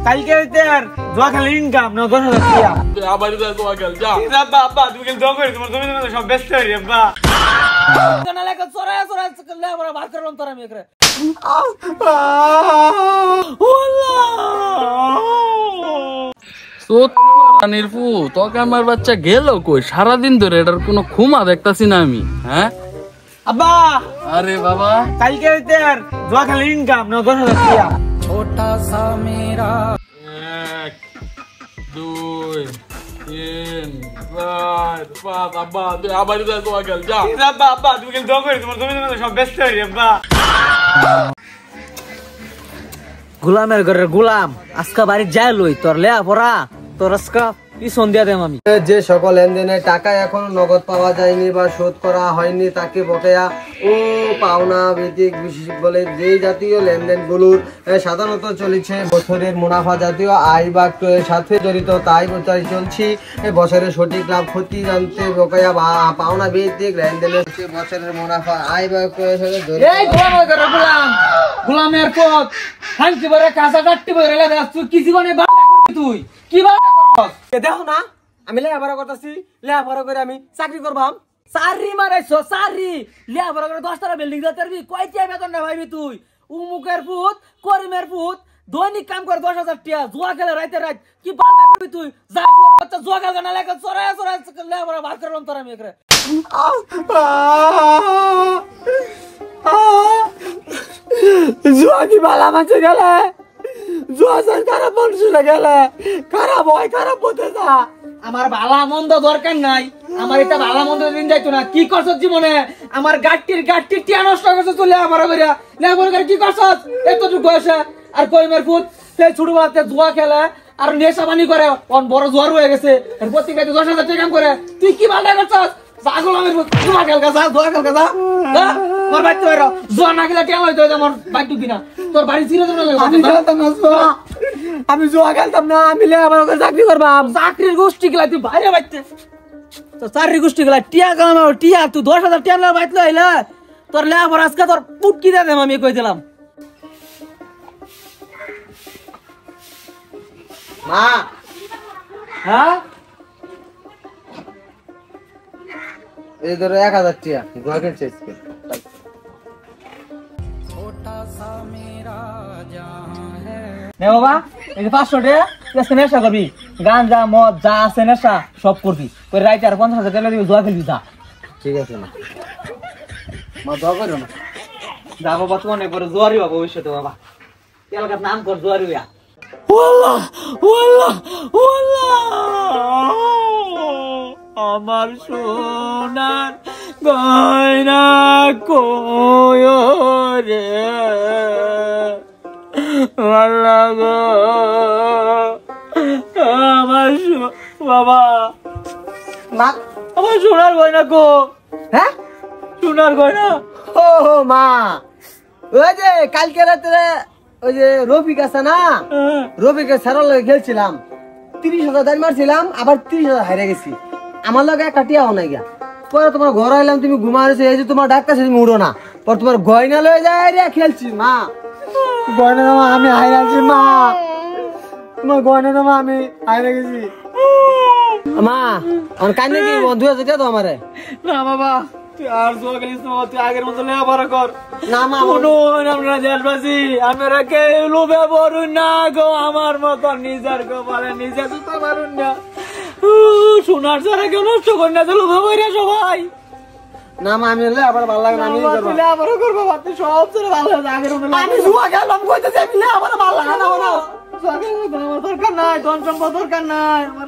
কালকে হইতে আর জুয়া খেলে ইনকাম না 10,000 টাকা আবার জুয়া খেল যা আব্বা আব্বা তুমি কিন্তু দোয়া করে তোমার জমি সব ব্যস্ত হই আব্বা না লাগা চোরা চোরা লে আমরা ভাগ করলাম তোরা আমি করে নির্ফু তোকে আমার বাচ্চা গেল কই সারাদিন ধরে এটার কোনো খুমা দেখতাছি না আমি হ্যাঁ আব্বা আরে বাবা কালকে হইতে আর জুয়া খেলে ইনকাম না 10,000 টাকা छोटा सा मेरा 1 2 3 4 5 আব্বা আবার জুয়া খেল যা আব্বা আব্বা তুমি কিন্তু দোয়া করে তোমার জমি সব ব্যস্ত হই আব্বা গোলামের ঘরের গোলাম আজকে বাড়ি যায় লই তোর লেয়া পড়া তোর আজকে পিছন দিয়া দেম আমি যে সকল লেনদেনের টাকা এখনো নগদ পাওয়া যায়নি বা শোধ করা হয়নি তাকে বকেয়া ও পাওনা ভিত্তিক বিশেষ বলে যে জাতীয় লেনদেনগুলোর সাধারণত চলেছে বছরের মুনাফা জাতীয় আয় বা সাথে জড়িত তাই চলছি বছরের সঠিক লাভ ক্ষতি জানতে বকেয়া বা পাওনা ভিত্তিক লেনদেনের বছরের মুনাফা আয় বা গোলামের পথ হাঙ্কি বরে কাঁচা কাটতে বরে লাগা তুই কি জীবনে বাড়া করবি তুই কি বাড়া করস দেখো না আমি লেখাপড়া করতেছি লেখাপড়া করে আমি চাকরি করবাম চাকরি মারাইছো চাকরি লেখাপড়া করে 10 টাকা বিল্ডিং দিতে পারবি কয়টা বেতন না ভাইবি তুই উমুকের পুত করিমের পুত দৈনিক কাম করে 10,000 টাকা জুয়া খেলে রাইতে রাত কি বাড়া করবি তুই যা বাচ্চা জুয়া খেল না লাগা চোরা চোরা লেখাপড়া ভাগ করলাম তোরা আমি করে জুয়া কি বালা মাঝে গেলে জুয়া সর খারাপ মানুষ গেলে খারাপ হয় খারাপ হতে যা আমার ভালা মন্দ দরকার নাই আমার এটা ভালা মন্দ দিন যাইতো না কি করছ জীবনে আমার গাট্টির টিয়া নষ্ট করছ চলে আমার বেরিয়া লেবর করে কি করছ এতটুকু বয়সে আর কইমের ফুট সেই ছোটবেলাতে জুয়া খেলে আর নেশা পানি করে অন বড় জোয়ার হয়ে গেছে প্রত্যেকটা 10,000 টাকা কাম করে তুই কি ভালো করছস পাগল আমি জুয়া খেল গাছা জুয়া খেল গাছা মোর বাইতে হইরো জুয়া না খেলে টিয়া হইতো আমার বাইটু কিনা তোর বাড়ি ছিল তো আমি জুয়া খেলতাম না আমি লেবার করে চাকরি করবাম চাকরির গোষ্ঠী গেলা তুই বাইরে বাইতে তো চাকরির গোষ্ঠী গেলা টিয়া কাম টিয়া তুই 10,000 টাকা না বাইতলো আইলা তোর লেবার আজকে তোর পুটকি দে দেম আমি কই দিলাম মা হ্যাঁ এই ধরো 1000 টাকা জুয়া খেলছিস নে বাবা এই 500 টাকা তুই নেশা করবি গাঁজা মদ যা আছে নেশা সব করবি কই রাইতে আর 50,000 টাকা দিবি জুয়া খেলবি যা ঠিক আছে না মা দোয়া করো না যা বাবা তুই অনেক বড় জোয়ারি বাবা ভবিষ্যতে বাবা এলাকার নাম কর জোয়ারি হইয়া ওয়াল্লাহ ওয়াল্লাহ ওয়াল্লাহ আমার সোনার গয়না কই রে আল্লাহ গো আমার বাবা মা আমার সোনার গয়না কো হ্যাঁ সোনার গয়না ও মা ওই যে কালকে রাতে ওই যে রফিক আছে না রফিকের সারার লগে খেলছিলাম 30,000 দান মারছিলাম আবার 30,000 হারিয়ে গেছি আমার লগে একটা টিয়াও নাই গা পরে তোমার ঘর আইলাম তুমি ঘুমাইছো এই যে তোমার ডাক্তার তুমি উড়ো না পরে তোমার গয়না লয়ে যায় রে খেলছি মা গয়না নামা আমি হারিয়েছি মা তোমার গয়না নামা আমি হারিয়ে গেছি মা আমার কান্দে কি 2,000 টাকা দাও আমারে না বাবা তুই আর জোয়া খেলিস না তুই আগের মতো লেখাপড়া কর না মা আমরা জেলবাসী আমরা কে লোভে বরুন না গো আমার মতো নিজের গোপালে নিজে জুতো মারুন না সোনার ছাড়া কেউ নষ্ট করি না লোভে বইরা সবাই না মা আমি আবার ভালো লাগে না আমি লেখাপড়া করবো তুই সব ছেড়ে ভালো লাগে আগের মতো আমি জুয়া খেলাম কইতেছি আমি লেখাপড়া ভালো লাগে না জুয়া খেলা আমার দরকার নাই ধন সম্পদ দরকার নাই আমার